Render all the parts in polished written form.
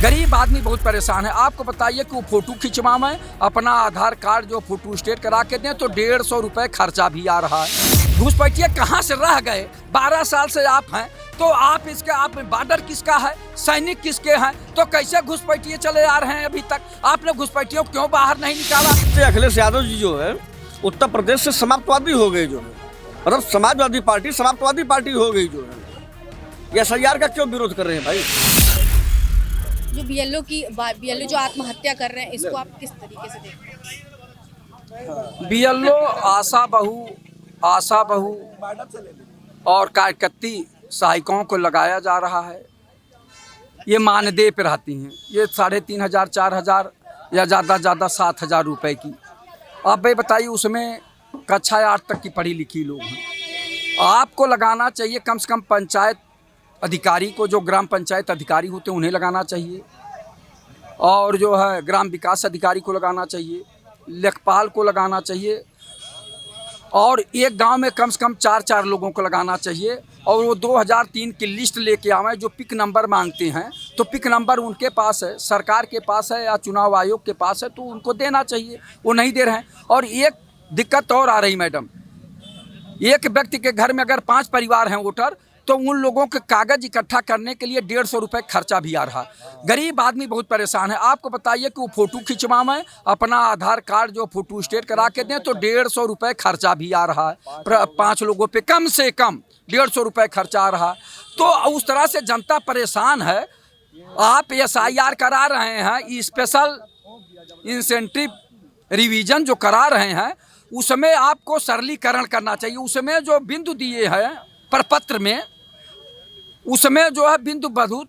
गरीब आदमी बहुत परेशान है। आपको बताइए कि वो फोटो खिंचवाएं, अपना आधार कार्ड जो फोटो स्टेट करा के दें तो 150 रुपये खर्चा भी आ रहा है। घुसपैठिए कहाँ से रह गए? 12 साल से आप हैं तो आप इसके आप बॉर्डर किसका है, सैनिक किसके हैं, तो कैसे घुसपैठिए चले आ रहे हैं? अभी तक आपने घुसपैठियों क्यों बाहर नहीं निकाला? अखिलेश यादव जी जो है उत्तर प्रदेश से समाप्तवादी हो गए, जो है मतलब समाजवादी पार्टी समाप्तवादी पार्टी हो गई। जो है ये SIR का क्यों विरोध कर रहे हैं भाई? जो BLO जो आत्महत्या कर रहे हैं, इसको आप किस तरीके से देखते हैं? BLO आशा बहू और कार्यकर्ती सहायकों को लगाया जा रहा है। ये मानदेय पे रहती हैं। ये 3500 4000 या ज़्यादा 7000 रुपए की। आप भाई बताइए, उसमें कक्षा 8 तक की पढ़ी लिखी लोग हैं। आपको लगाना चाहिए कम से कम पंचायत अधिकारी को, जो ग्राम पंचायत अधिकारी होते हैं उन्हें लगाना चाहिए, और जो है ग्राम विकास अधिकारी को लगाना चाहिए, लेखपाल को लगाना चाहिए, और एक गांव में कम से कम 4 लोगों को लगाना चाहिए। और वो 2003 की लिस्ट लेके आवें। जो पिक नंबर मांगते हैं तो पिक नंबर उनके पास है, सरकार के पास है या चुनाव आयोग के पास है, तो उनको देना चाहिए। वो नहीं दे रहे हैं। और एक दिक्कत और आ रही मैडम, एक व्यक्ति के घर में अगर 5 परिवार हैं वोटर, तो उन लोगों के कागज इकट्ठा करने के लिए 150 रुपये खर्चा भी आ रहा। गरीब आदमी बहुत परेशान है। आपको बताइए कि वो फोटो खिंचवाएं, अपना आधार कार्ड जो फोटो स्टेट करा के दें तो 150 रुपये खर्चा भी आ रहा है। 5 लोगों पे कम से कम 150 रुपये खर्चा आ रहा। तो उस तरह से जनता परेशान है। आप SIR करा रहे हैं, स्पेशल इंसेंटिव रिवीजन जो करा रहे हैं, उसमें आपको सरलीकरण करना चाहिए। उसमें जो बिंदु दिए हैं प्रपत्र में, उसमें जो है बिंदु बहुत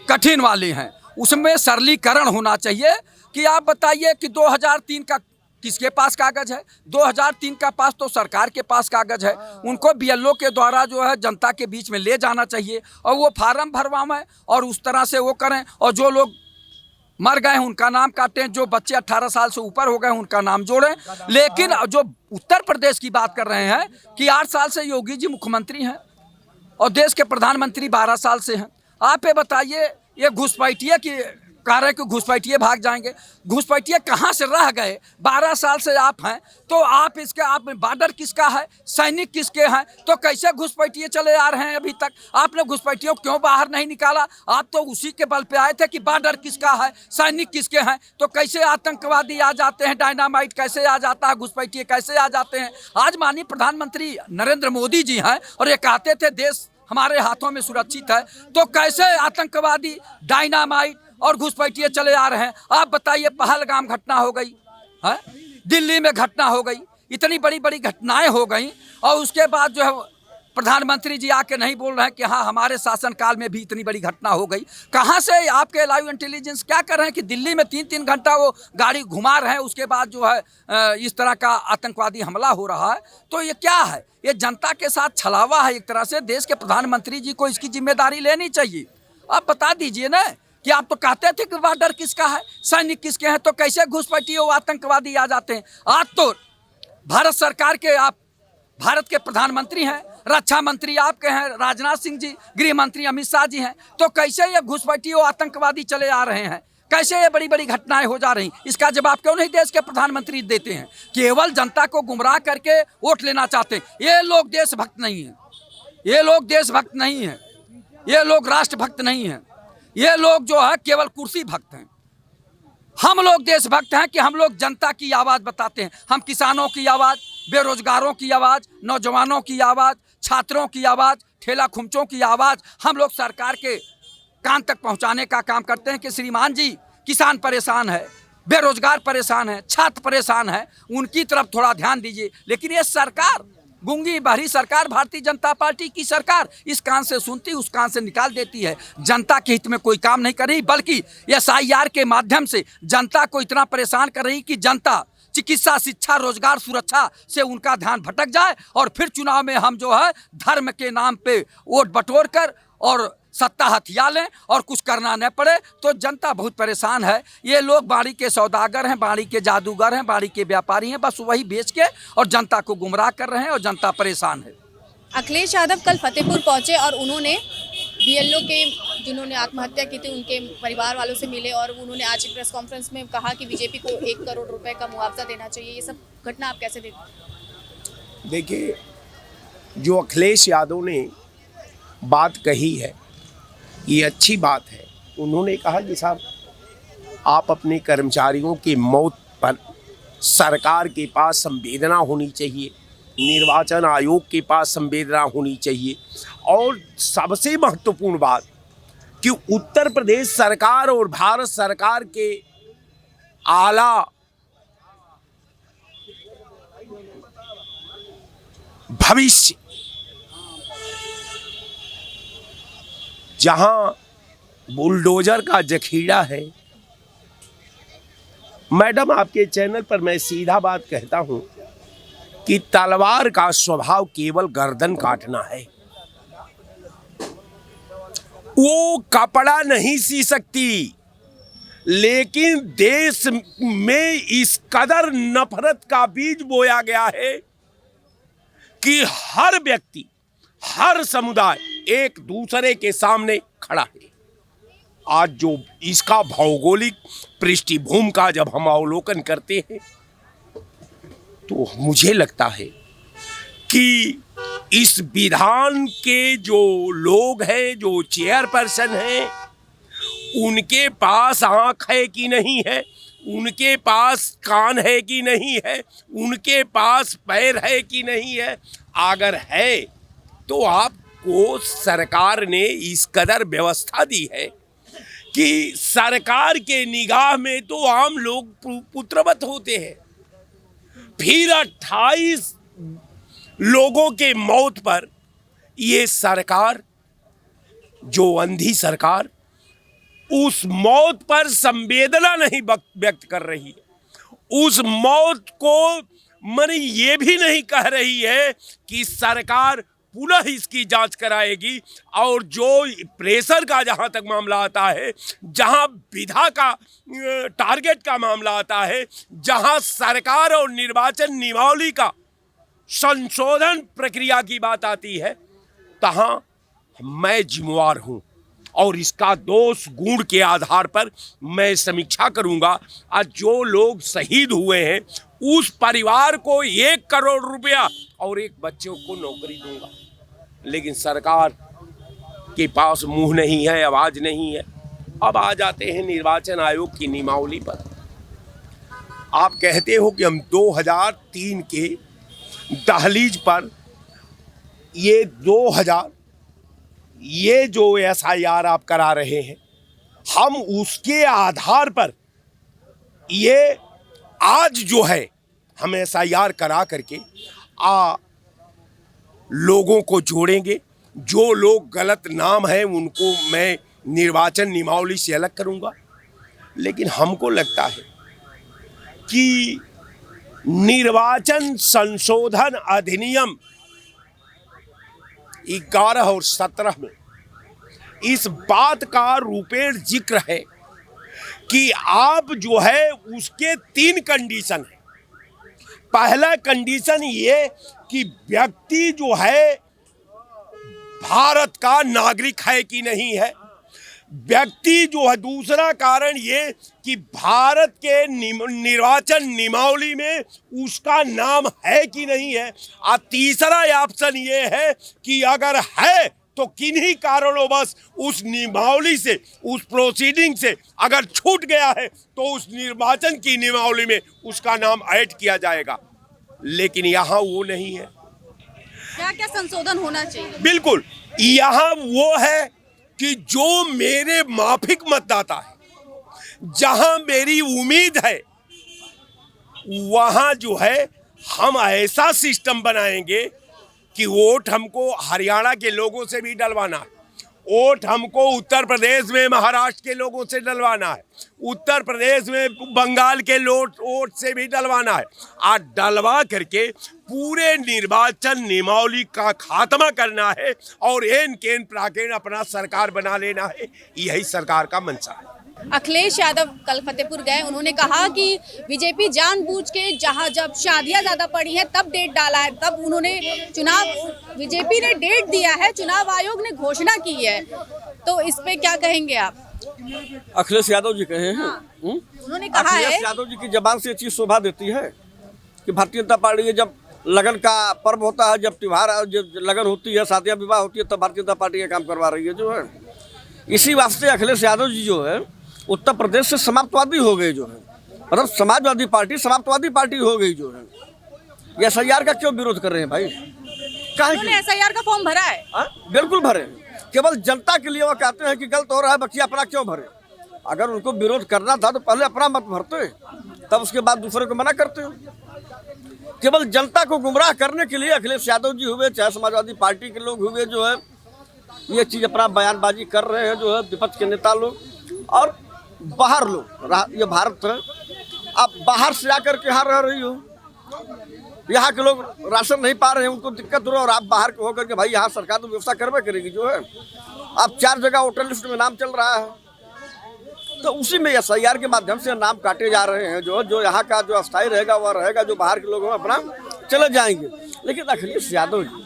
कठिन वाले हैं। उसमें सरलीकरण होना चाहिए। कि आप बताइए कि 2003 का किसके पास कागज है? 2003 का पास तो सरकार के पास कागज है। उनको BLO के द्वारा जो है जनता के बीच में ले जाना चाहिए, और वो फार्म भरवाएं और उस तरह से वो करें। और जो लोग मर गए हैं उनका नाम काटें, जो बच्चे 18 साल से ऊपर हो गए हैं उनका नाम जोड़ें। लेकिन जो उत्तर प्रदेश की बात कर रहे हैं कि 8 साल से योगी जी मुख्यमंत्री हैं और देश के प्रधानमंत्री 12 साल से हैं। आप ये बताइए, ये घुसपैठिए की कह रहे हैं कि घुसपैठिए भाग जाएंगे। घुसपैठिए कहाँ से रह गए? 12 साल से आप हैं तो आप इसके आप बॉर्डर किसका है, सैनिक किसके हैं, तो कैसे घुसपैठिए चले आ रहे हैं? अभी तक आपने घुसपैठियों क्यों बाहर नहीं निकाला? आप तो उसी के बल पे आए थे कि बॉर्डर किसका है, सैनिक किसके हैं, तो कैसे आतंकवादी आ जाते हैं, डायनामाइट कैसे आ जाता है, घुसपैठिए कैसे आ जाते हैं? आज माननीय प्रधानमंत्री नरेंद्र मोदी जी हैं और ये कहते थे देश हमारे हाथों में सुरक्षित है, तो कैसे आतंकवादी, डायनामाइट और घुसपैठिए चले आ रहे हैं? आप बताइए, पहलगाम घटना हो गई है, दिल्ली में घटना हो गई, इतनी बड़ी बड़ी घटनाएं हो गई, और उसके बाद जो है प्रधानमंत्री जी आके नहीं बोल रहे हैं कि हाँ हमारे शासनकाल में भी इतनी बड़ी घटना हो गई। कहाँ से आपके लाइव इंटेलिजेंस क्या कर रहे हैं कि दिल्ली में 3-3 घंटा वो गाड़ी घुमा रहे हैं, उसके बाद जो है इस तरह का आतंकवादी हमला हो रहा है? तो ये क्या है? ये जनता के साथ छलावा है एक तरह से। देश के प्रधानमंत्री जी को इसकी जिम्मेदारी लेनी चाहिए। आप बता दीजिए ना कि आप तो कहते थे कि बॉर्डर किसका है, सैनिक किसके हैं, तो कैसे घुसपैठिए वो आतंकवादी आ जाते हैं? आज तो भारत सरकार के आप भारत के प्रधानमंत्री हैं, रक्षा मंत्री आपके हैं राजनाथ सिंह जी, गृह मंत्री अमित शाह जी हैं, तो कैसे ये घुसपैठिए वो आतंकवादी चले आ रहे हैं? कैसे ये बड़ी बड़ी घटनाएं हो जा रही? इसका जवाब क्यों नहीं देश के प्रधानमंत्री देते हैं? केवल जनता को गुमराह करके वोट लेना चाहते हैं। ये लोग देशभक्त नहीं हैं, ये लोग देशभक्त नहीं हैं, ये लोग राष्ट्रभक्त नहीं हैं, ये लोग जो है केवल कुर्सी भक्त हैं। हम लोग देशभक्त हैं कि हम लोग जनता की आवाज़ बताते हैं। हम किसानों की आवाज़, बेरोजगारों की आवाज़, नौजवानों की आवाज़, छात्रों की आवाज़, ठेला खुमचों की आवाज़ हम लोग सरकार के कान तक पहुंचाने का काम करते हैं कि श्रीमान जी, किसान परेशान है, बेरोजगार परेशान है, छात्र परेशान है, उनकी तरफ थोड़ा ध्यान दीजिए। लेकिन ये सरकार, गूंगी बहरी सरकार, भारतीय जनता पार्टी की सरकार, इस कान से सुनती उस कान से निकाल देती है। जनता के हित में कोई काम नहीं कर रही, बल्कि SIR के माध्यम से जनता को इतना परेशान कर रही कि जनता चिकित्सा, शिक्षा, रोजगार, सुरक्षा से उनका ध्यान भटक जाए, और फिर चुनाव में हम जो है धर्म के नाम पे वोट बटोर कर और सत्ता हथिया लें और कुछ करना न पड़े। तो जनता बहुत परेशान है। ये लोग बाड़ी के सौदागर हैं, बाड़ी के जादूगर हैं, बाड़ी के व्यापारी हैं, बस वही बेच के और जनता को गुमराह कर रहे हैं, और जनता परेशान है। अखिलेश यादव कल फतेहपुर पहुंचे और उन्होंने बीएलओ के जिन्होंने आत्महत्या की थी उनके परिवार वालों से मिले और उन्होंने आज एक प्रेस कॉन्फ्रेंस में कहा कि बीजेपी को 1 करोड़ रुपए का मुआवजा देना चाहिए। ये सब घटना आप कैसे देखते हैं? देखिए, जो अखिलेश यादव ने बात कही है ये अच्छी बात है। उन्होंने कहा कि साहब आप अपने कर्मचारियों की मौत पर सरकार के पास संवेदना होनी चाहिए, निर्वाचन आयोग के पास संवेदना होनी चाहिए, और सबसे महत्वपूर्ण बात कि उत्तर प्रदेश सरकार और भारत सरकार के आला भविष्य, जहां बुलडोजर का जखीरा है। मैडम, आपके चैनल पर मैं सीधा बात कहता हूं कि तलवार का स्वभाव केवल गर्दन काटना है, वो कपड़ा नहीं सी सकती। लेकिन देश में इस कदर नफरत का बीज बोया गया है कि हर व्यक्ति, हर समुदाय एक दूसरे के सामने खड़ा है। आज जो इसका भौगोलिक पृष्ठभूमि का जब हम अवलोकन करते हैं तो मुझे लगता है कि इस विधान के जो लोग हैं, जो चेयरपर्सन हैं, उनके पास आंख है कि नहीं है, उनके पास कान है कि नहीं है, उनके पास पैर है कि नहीं है। अगर है तो आपको सरकार ने इस कदर व्यवस्था दी है कि सरकार के निगाह में तो आम लोग पुत्रवत होते हैं। फिर 28 लोगों के मौत पर ये सरकार, जो अंधी सरकार, उस मौत पर संवेदना नहीं व्यक्त कर रही है। उस मौत को मन ये भी नहीं कह रही है कि सरकार पुनः इसकी जांच कराएगी। और जो प्रेशर का जहां तक मामला आता है, जहां विधा का टारगेट का मामला आता है, जहां सरकार और निर्वाचन नियमावली का संशोधन प्रक्रिया की बात आती है, तहां मैं जिम्मेवार हूं और इसका दोष गुण के आधार पर मैं समीक्षा करूंगा। और जो लोग शहीद हुए हैं उस परिवार को 1 करोड़ रुपया और एक बच्चे को नौकरी दूंगा। लेकिन सरकार के पास मुंह नहीं है, आवाज नहीं है। अब आ जाते हैं निर्वाचन आयोग की नियमावली पर। आप कहते हो कि हम 2003 के दहलीज पर ये 2000 ये जो SIR आप करा रहे हैं, हम उसके आधार पर ये आज जो है हम SIR करा करके लोगों को जोड़ेंगे। जो लोग गलत नाम है उनको मैं निर्वाचन नियमावली से अलग करूंगा। लेकिन हमको लगता है कि निर्वाचन संशोधन अधिनियम 11 और 17 में इस बात का रूपेण जिक्र है कि आप जो है उसके 3 कंडीशन है। पहला कंडीशन ये कि व्यक्ति जो है भारत का नागरिक है कि नहीं है। व्यक्ति जो है, दूसरा कारण ये कि भारत के निर्वाचन नियमावली में उसका नाम है कि नहीं है। और तीसरा ऑप्शन ये है कि अगर है तो किन्हीं कारणोंवश उस नियमावली से, उस प्रोसीडिंग से अगर छूट गया है तो उस निर्वाचन की नियमावली में उसका नाम ऐड किया जाएगा। लेकिन यहाँ वो नहीं है। क्या क्या संशोधन होना चाहिए? बिल्कुल, यहाँ वो है कि जो मेरे माफिक मतदाता है, जहां मेरी उम्मीद है, वहां जो है हम ऐसा सिस्टम बनाएंगे कि वोट हमको हरियाणा के लोगों से भी डलवाना है, वोट हमको उत्तर प्रदेश में महाराष्ट्र के लोगों से डलवाना है, उत्तर प्रदेश में बंगाल के वोट से भी डलवाना है। और डलवा करके पूरे निर्वाचन नियमावली का खात्मा करना है और एन केन प्राकेन अपना सरकार बना लेना है। यही सरकार का मंशा है। अखिलेश यादव कल फतेहपुर गए, उन्होंने कहा कि बीजेपी जानबूझ के जहां जब शादियां ज्यादा पड़ी हैं तब डेट डाला है, तब उन्होंने बीजेपी ने डेट दिया है, चुनाव आयोग ने घोषणा की है, तो इस पे क्या कहेंगे आप? अखिलेश यादव जी कहे हैं। उन्होंने कहा है अखिलेश यादव जी की जबान से ये चीज शोभा देती है कि भारतीय जनता पार्टी जब लगन का पर्व होता है, जब त्योहार जब लगन होती है, शादियां विवाह होती है, तब भारतीय जनता पार्टी का काम करवा रही है जो है। इसी वास्ते अखिलेश यादव जी जो है उत्तर प्रदेश से समाप्तवादी हो गए जो है, मतलब समाजवादी पार्टी समाप्तवादी पार्टी हो गई जो है। ये SIR का क्यों विरोध कर रहे हैं भाई? उन्होंने SIR का फॉर्म भरा है। बिल्कुल भरे, केवल जनता के लिए वो कहते हैं कि गलत हो रहा है, बच्चे अपना क्यों भरे? अगर उनको विरोध करना था तो पहले अपना मत भरते, तब उसके बाद दूसरे को मना करते हो। केवल जनता को गुमराह करने के लिए अखिलेश यादव जी हुए, चाहे समाजवादी पार्टी के लोग हुए जो है, ये चीज अपना बयानबाजी कर रहे हैं जो है विपक्ष के नेता लोग और बाहर लोग। ये भारत है, आप बाहर से आकर के यहाँ रह रही हो, यहाँ के लोग राशन नहीं पा रहे हैं, उनको दिक्कत हो रहा है, और आप बाहर के होकर के भाई यहाँ सरकार तो व्यवस्था करवे करेगी जो है। आप 4 जगह वोटर लिस्ट में नाम चल रहा है, तो उसी में SIR के माध्यम से नाम काटे जा रहे हैं जो यहाँ का जो अस्थायी रहेगा वह रहेगा, जो बाहर के लोग हैं अपना चले जाएंगे। लेकिन अखिलेश यादव जी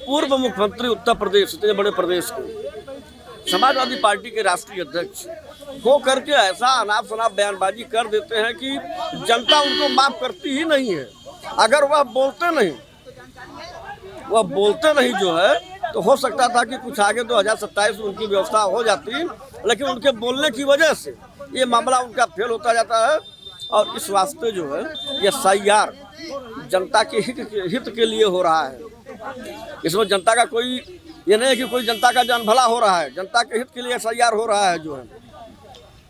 पूर्व मुख्यमंत्री उत्तर प्रदेश, इतने बड़े प्रदेश के समाजवादी पार्टी के राष्ट्रीय अध्यक्ष हो करके ऐसा अनाप शनाप बयानबाजी कर देते हैं कि जनता उनको माफ करती ही नहीं है। अगर वह बोलते नहीं जो है तो हो सकता था कि कुछ आगे 2027 में उनकी व्यवस्था हो जाती, लेकिन उनके बोलने की वजह से ये मामला उनका फेल होता जाता है। और इस वास्ते जो है ये SIR जनता के हित के लिए हो रहा है। इसमें जनता का कोई ये नहीं है कि कोई जनता का जन भला हो रहा है, जनता के हित के लिए SIR हो रहा है जो है।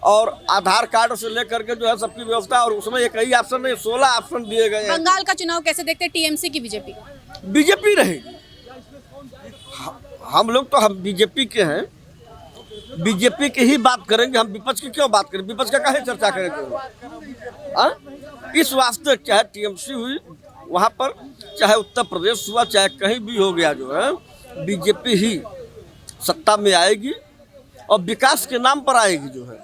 और आधार कार्ड से लेकर के जो है सबकी व्यवस्था, और उसमें एक ही ऑप्शन नहीं 16 ऑप्शन दिए गए हैं। बंगाल का चुनाव कैसे देखते हैं, TMC की बीजेपी? बीजेपी रहेगी। हम लोग तो हम बीजेपी के हैं, बीजेपी की ही बात करेंगे, हम विपक्ष की क्यों बात करें? विपक्ष का काहे चर्चा करेंगे? इस वास्ते चाहे TMC हुई वहाँ पर, चाहे उत्तर प्रदेश हुआ, चाहे कहीं भी हो गया जो है, बीजेपी ही सत्ता में आएगी और विकास के नाम पर आएगी जो है।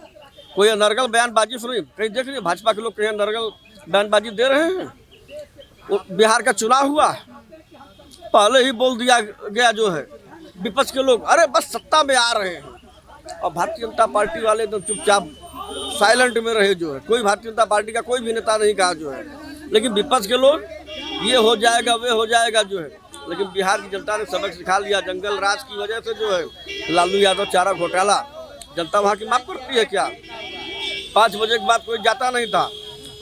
कोई अनर्गल बयानबाजी सुनी कहीं देख रही भाजपा के लोग कहीं अनर्गल बयानबाजी दे रहे हैं? बिहार का चुनाव हुआ, पहले ही बोल दिया गया जो है विपक्ष के लोग, अरे बस सत्ता में आ रहे हैं, और भारतीय जनता पार्टी वाले तो चुपचाप साइलेंट में रहे जो है। कोई भारतीय जनता पार्टी का कोई भी नेता नहीं कहा जो है, लेकिन विपक्ष के लोग ये हो जाएगा वे हो जाएगा जो है। लेकिन बिहार की जनता ने सबक सिखा लिया, जंगल राज की वजह से जो है लालू यादव चारा घोटाला, जनता वहाँ की माफ करती है क्या? 5 बजे के बाद कोई जाता नहीं था,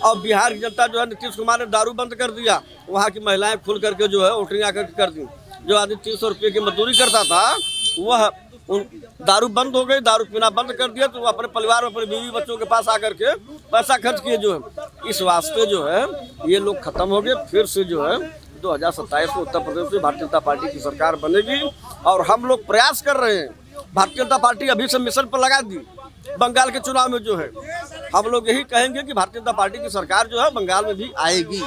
और बिहार की जनता जो है नीतीश कुमार ने दारू बंद कर दिया, वहाँ की महिलाएं खुल करके जो है वोटिंग आकर कर दी। जो आदमी 300 रुपये की मजदूरी करता था वह दारू बंद हो गई, दारू पीना बंद कर दिया, तो वो अपने परिवार में अपने बीवी बच्चों के पास आकर के पैसा खर्च किए जो है। इस वास्ते जो है ये लोग खत्म हो गए। फिर से जो है 2027 में उत्तर प्रदेश में भारतीय जनता पार्टी की सरकार बनेगी, और हम लोग प्रयास कर रहे हैं। भारतीय जनता पार्टी अभी से मिशन पर लगा दी, बंगाल के चुनाव में जो है हम लोग यही कहेंगे कि भारतीय जनता पार्टी की सरकार जो है बंगाल में भी आएगी।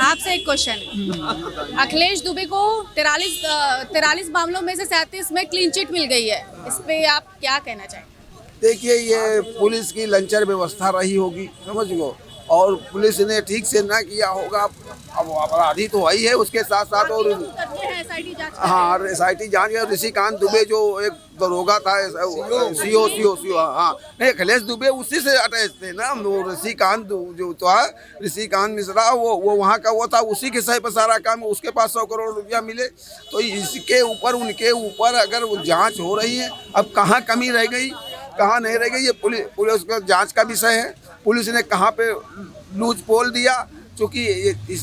आपसे एक क्वेश्चन, अखिलेश दुबे को 43 मामलों में से 37 में क्लीन चिट मिल गई है, इस पे आप क्या कहना चाहेंगे? देखिए, ये पुलिस की लंचर व्यवस्था रही होगी, समझ लो, और पुलिस ने ठीक से ना किया होगा। अब अपराधी तो वही है, उसके साथ साथ और हाँ SIT जांच है। ऋषिकांत दुबे जो एक दरोगा था, सीओ हाँ नहीं, अखिलेश दुबे उसी से अटैच थे ना। वो ऋषिकांत जो था, ऋषिकांत मिश्रा, वो वहाँ का वो था, उसी के सही पर सारा काम, उसके पास 100 करोड़ रुपया मिले। तो इसके ऊपर उनके ऊपर अगर वो जाँच हो रही है, अब कहाँ कमी रह गई कहाँ नहीं रह गई, ये पुलिस का जाँच का विषय है। पुलिस ने कहाँ पे लूज पोल दिया, क्योंकि इस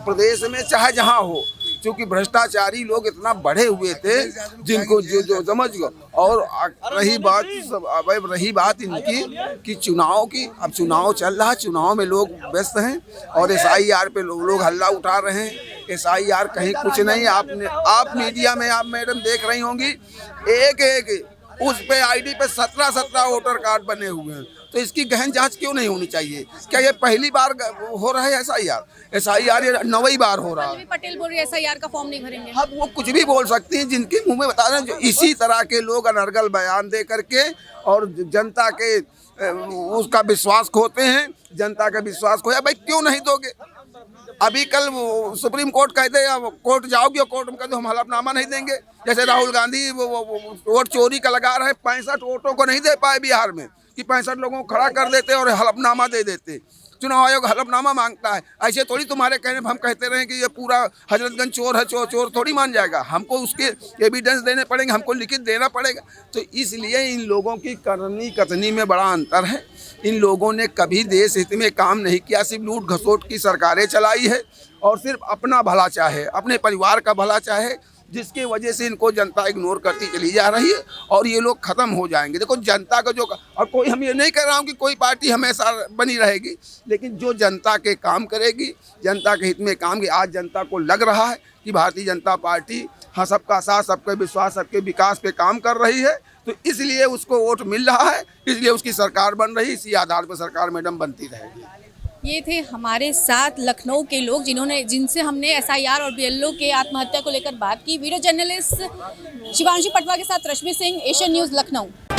प्रदेश में चाहे जहाँ हो, क्योंकि भ्रष्टाचारी लोग इतना बढ़े हुए थे जिनको जो समझ गो। और रही बात इनकी कि चुनाव की, अब चुनाव चल रहा, चुनाव में लोग व्यस्त हैं और SIR पे लोग हल्ला उठा रहे हैं। SIR कहीं कुछ नहीं। आप मीडिया में आप मैडम देख रही होंगी, एक उस पे आईडी पे 17 वोटर कार्ड बने हुए हैं, तो इसकी गहन जांच क्यों नहीं होनी चाहिए? क्या ये पहली बार हो रहा है एसआईआर ये 9वीं बार हो रहा है? पटेल बोल रहे एसआईआर का फॉर्म नहीं भरेंगे। अब वो कुछ भी बोल सकती हैं, जिनके मुंह में बता रहे हैं, जो इसी तरह के लोग अनर्गल बयान दे करके और जनता के उसका विश्वास खोते हैं। जनता का विश्वास खोया, भाई क्यों नहीं दोगे? अभी कल सुप्रीम कोर्ट कहते हैं कोर्ट जाओगे और कोर्ट में कहते हम हलफनामा नहीं देंगे। जैसे राहुल गांधी वो वोट चोरी का लगा रहे, 65 वोटों को नहीं दे पाए बिहार में कि 65 लोगों को खड़ा कर देते और हलफनामा दे देते। चुनाव आयोग हलफनामा मांगता है, ऐसे थोड़ी तुम्हारे कहने पर हम कहते रहे कि ये पूरा हजरतगंज चोर है, चोर थोड़ी मान जाएगा। हमको उसके एविडेंस देने पड़ेंगे, हमको लिखित देना पड़ेगा। तो इसलिए इन लोगों की करनी कथनी में बड़ा अंतर है। इन लोगों ने कभी देश हित में काम नहीं किया, सिर्फ लूट घसोट की सरकारें चलाई है और सिर्फ अपना भला चाहे, अपने परिवार का भला चाहे, जिसकी वजह से इनको जनता इग्नोर करती चली जा रही है और ये लोग ख़त्म हो जाएंगे। देखो जनता का जो, और कोई हम ये नहीं कह रहा हूँ कि कोई पार्टी हमेशा बनी रहेगी, लेकिन जो जनता के काम करेगी, जनता के हित में काम की, आज जनता को लग रहा है कि भारतीय जनता पार्टी हाँ सबका साथ, सबका विश्वास, सबके विकास पे काम कर रही है, तो इसलिए उसको वोट मिल रहा है, इसलिए उसकी सरकार बन रही, इसी आधार पर सरकार मैडम बनती रहेगी। ये थे हमारे साथ लखनऊ के लोग जिनसे हमने एसआईआर और बीएलओ के आत्महत्या को लेकर बात की। वीडियो जर्नलिस्ट शिवांशी पटवा के साथ रश्मि सिंह, एशियन न्यूज़, लखनऊ।